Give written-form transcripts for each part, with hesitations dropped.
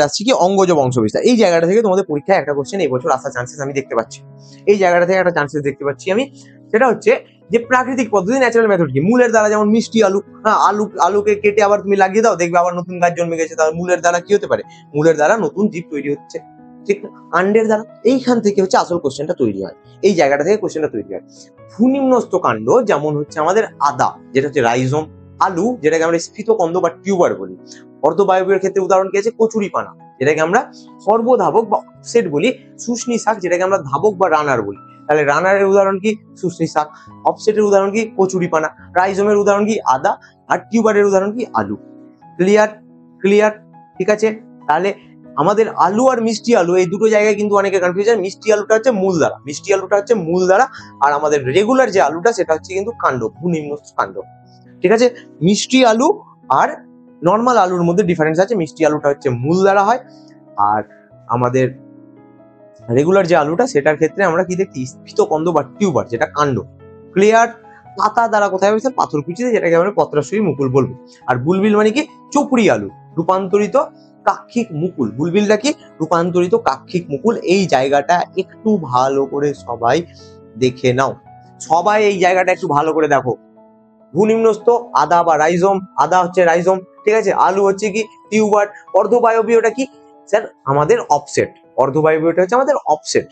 আসছি কি অঙ্গজ বংশবিস্তার। এই জায়গাটা থেকে তোমাদের পরীক্ষায় একটা কোশ্চেন এই বছর আসার চান্সেস আমি দেখতে পাচ্ছি। এই জায়গাটা থেকে একটা চান্সেস দেখতে পাচ্ছি আমি, সেটা হচ্ছে যে প্রাকৃতিক পদ্ধতি, ন্যাচারাল মেথড কি। মূলের দ্বারা যেমন মিষ্টি আলু, হ্যাঁ, আলুকে কেটে আবার তুমি লাগিয়ে দাও, দেখবে আবার নতুন গাছ জন্মে গেছে। তাহলে মূলের দ্বারা কি হতে পারে? মূলের দ্বারা নতুন জীব তৈরি হচ্ছে, ঠিক না? আন্ডের দ্বারা। এইখান থেকে হচ্ছে আসল কোশ্চেনটা তৈরি হয়, এই জায়গাটা থেকে কোশ্চেনটা তৈরি হয়। ভূনিম্নস্থ কাণ্ড যেমন হচ্ছে আমাদের আদা, যেটা হচ্ছে রাইজোম, আলু যেটাকে আমরা স্ফীতকন্দ বা টিউবার বলি। অর্ধবায়বীয় ক্ষেত্রে উদাহরণ কি আছে? কচুরিপানা, যেটাকে আমরা সর্বধাবক বা অফসেট বলি। শুষ্নী শাক, যেটাকে আমরা ধাবক বা রানার বলি। তাহলে রানারের উদাহরণ কি? শুষ্নী শাক। অফসেটের উদাহরণ কি? কচুরিপানা। রাইজোমের উদাহরণ কি? আদা। আর টিউবারের উদাহরণ কি? আলু। ক্লিয়ার? ক্লিয়ার, ঠিক আছে। তাহলে আমাদের আলু আর মিষ্টি আলু, এই দুটো জায়গায় কিন্তু অনেকে কনফিউশন। মিষ্টি আলুটা হচ্ছে মূল দ্বারা, মিষ্টি আলুটা হচ্ছে মূল দ্বারা, আর আমাদের রেগুলার যে আলুটা সেটা হচ্ছে কিন্তু কাণ্ড, ভূনিম্নস্থ কাণ্ড, ঠিক আছে। মিষ্টি আলু আর নর্মাল আলুর মধ্যে ডিফারেন্স আছে। মিষ্টি আলুটা হচ্ছে মূল দ্বারা হয়, আর আমাদের রেগুলার যে আলুটা সেটার ক্ষেত্রে আমরা কি দেখি? স্ফীতকন্দ বা টিউবার, যেটা কাণ্ড। ক্লিয়ার? পাতা দ্বারা কোথায় হয়েছে? পাথরকুচিতে, যেটাকে আমরা পত্রাশয়ী মুকুল বলবো। আর বুলবিল মানে কি? চুপড়ি আলু, রূপান্তরিত কাক্ষিক মুকুল। বুলবিলটা কি? রূপান্তরিত কাক্ষিক মুকুল। এই জায়গাটা একটু ভালো করে সবাই দেখে নাও, সবাই এই জায়গাটা একটু ভালো করে দেখো। ভূনিম্নস্থ আদা বা রাইজোম, আদা হচ্ছে রাইজোম, ঠিক আছে। আলু হচ্ছে কি? টিউবার। অর্ধবায়বীয়টা কি স্যার? আমাদের অফসেট। অর্ধবায়বীয়টা হচ্ছে আমাদের অফসেট।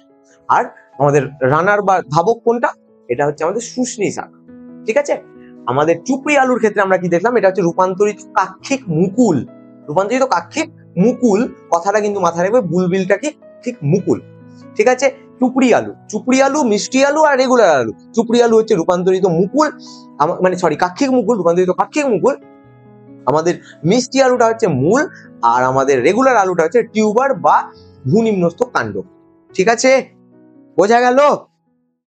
আর আমাদের রানার বা ধাবক কোনটা? এটা হচ্ছে আমাদের শুষ্নী শাক, ঠিক আছে। আমাদের চুপড়ি আলুর ক্ষেত্রে আমরা কি দেখলাম? এটা হচ্ছে রূপান্তরিত কাক্ষিক মুকুল। রূপান্তরিত কাক্ষিক মুকুল কথাটা কিন্তু মাথায় রাখবে। বুলবিলটা কি? ঠিক মুকুল, ঠিক আছে। চুপড়ি আলু, চুপড়ি আলু, মিষ্টি আলু আর রেগুলার আলু। চুপড়ি আলু হচ্ছে রূপান্তরিত মুকুল, মানে সরি কাক্ষিক মুকুল, রূপান্তরিত কাক্ষিক মুকুল। আমাদের মিষ্টি আলুটা হচ্ছে মূল, আর আমাদের রেগুলার আলুটা হচ্ছে টিউবার বা ভূনিম্নস্থ কাণ্ড, ঠিক আছে। বোঝা গেল?